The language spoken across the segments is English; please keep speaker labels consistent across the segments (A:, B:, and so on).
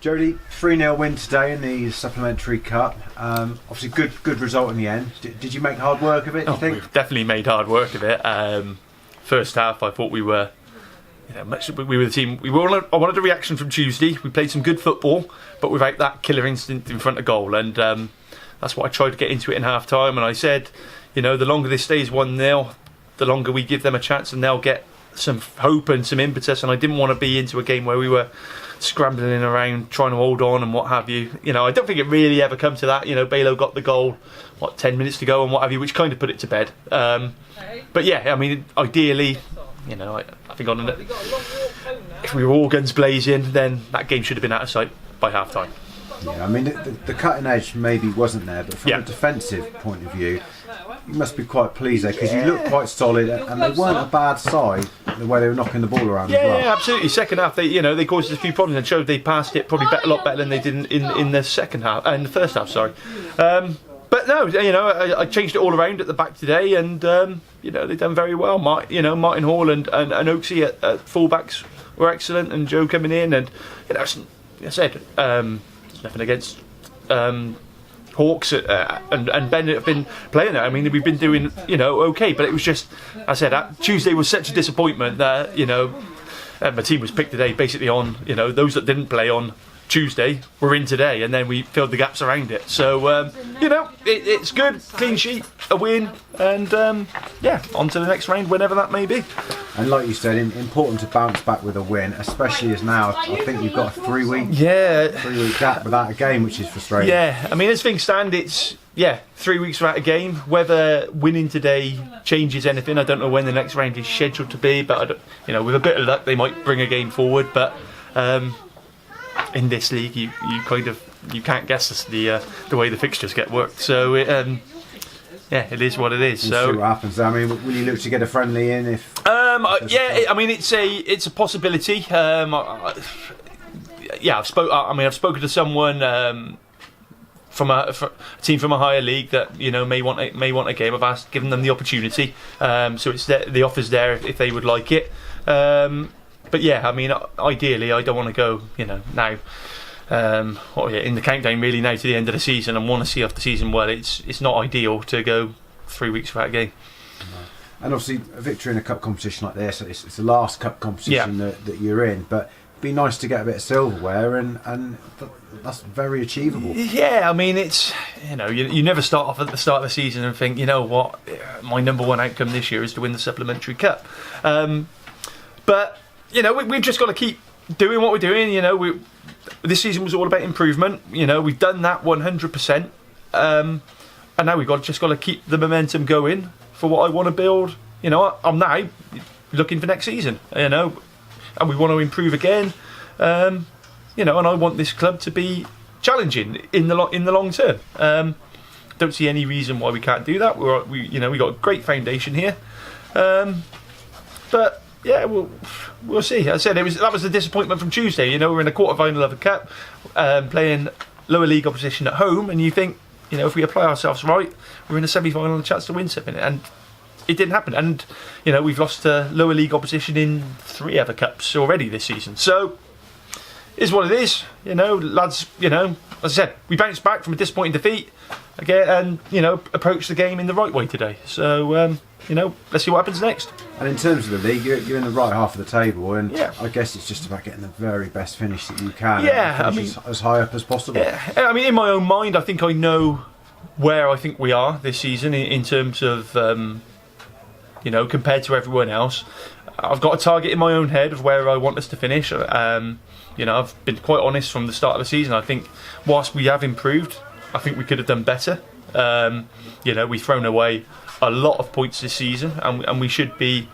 A: Jody, 3-0 win today in the Supplementary Cup. Obviously, good result in the end. Did you make hard work of it, do you think?
B: We've definitely made hard work of it. First half, I thought we were the team. I wanted a reaction from Tuesday. We played some good football, but without that killer instinct in front of goal. And that's what I tried to get into it in half time. And I said, the longer this stays 1-0, the longer we give them a chance and they'll get some hope and some impetus. And I didn't want to be into a game where we were scrambling around trying to hold on and what have you. I don't think it really ever come to that. Balo got the goal 10 minutes to go and what have you, which kind of put it to bed. But yeah, I mean, ideally, I think if we were all guns blazing, then that game should have been out of sight by half time.
A: Yeah, I mean, the cutting edge maybe wasn't there, but from a defensive point of view, you must be quite pleased there, because you look quite solid, and they weren't a bad side the way they were knocking the ball around as well.
B: Yeah, absolutely. Second half, they caused us a few problems and showed they passed it probably a lot better than they did in the second half, and the first half. Sorry, but no, I changed it all around at the back today, and they've done very well. Martin Hall and Oaksy at fullbacks were excellent, and Joe coming in, and as I said, nothing against Hawks and Bennett have been playing there. I mean, we've been doing okay, but it was just, I said, Tuesday was such a disappointment that my team was picked today basically on those that didn't play on Tuesday were in today, and then we filled the gaps around it. So it's good, clean sheet, a win, and on to the next round whenever that may be.
A: And like you said, important to bounce back with a win, especially as now I think you've got a 3-week gap without a game, which is frustrating.
B: Yeah, I mean, as things stand, it's 3 weeks without a game. Whether winning today changes anything, I don't know when the next round is scheduled to be, but with a bit of luck they might bring a game forward. But in this league, you can't guess the way the fixtures get worked. So it is what it is.
A: We'll see what happens. I mean, will you look to get a friendly in if?
B: I mean, it's a possibility. I've spoken to someone from a team from a higher league that may want a game. I've given them the opportunity. So it's the offer's there if they would like it. But yeah, I mean, ideally, I don't want to go, now. In the countdown really now to the end of the season, and want to see off the season well. It's not ideal to go 3 weeks without a game.
A: And obviously, a victory in a cup competition like this, it's the last cup competition that you're in. But it'd be nice to get a bit of silverware, and that's very achievable. Yeah,
B: I mean, it's you never start off at the start of the season and think, what, my number one outcome this year is to win the Supplementary Cup. But we've just got to keep doing what we're doing. This season was all about improvement. We've done that 100%, and now we've just got to keep the momentum going for what I want to build. I'm now looking for next season. And we want to improve again. And I want this club to be challenging in the long term. Don't see any reason why we can't do that. We got a great foundation here, but. Yeah, we'll see. As I said, that was the disappointment from Tuesday. We're in a quarter-final of a cup, playing lower league opposition at home, and you think, if we apply ourselves right, we're in a semi-final and a chance to win something. And it didn't happen. And we've lost to lower league opposition in 3 other cups already this season. So is what it is. Lads. As I said, we bounced back from a disappointing defeat again, and approached the game in the right way today. So. Let's see what happens next. And
A: in terms of the league, you're in the right half of the table, and I guess it's just about getting the very best finish that you can.
B: Yeah,
A: as high up as possible.
B: Yeah, I mean, in my own mind, I think I know where I think we are this season in terms of, compared to everyone else. I've got a target in my own head of where I want us to finish. I've been quite honest from the start of the season. I think whilst we have improved, I think we could have done better. We've thrown away a lot of points this season, and we should be,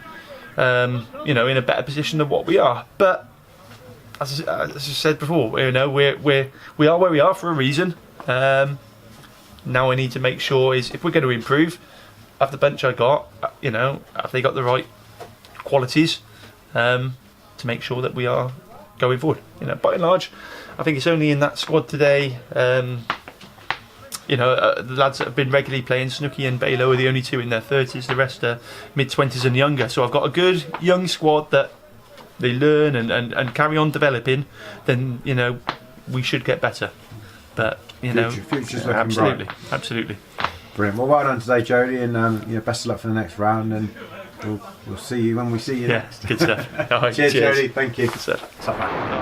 B: in a better position than what we are. But as I said before, we are where we are for a reason. Now I need to make sure if we're going to improve, have the bench I got, have they got the right qualities to make sure that we are going forward. By and large, I think it's only in that squad today. The lads that have been regularly playing, Snooky and Balo, are the only 2 in their 30s. The rest are mid-20s and younger. So I've got a good young squad that they learn and carry on developing. Then, we should get better. But
A: future's looking
B: absolutely,
A: bright.
B: absolutely.
A: Brilliant. Well done today, Jody, and best of luck for the next round. And we'll see you when we see you next.
B: Good stuff. All right,
A: cheers, Jody. Thank you.
B: Good stuff.
A: Top man.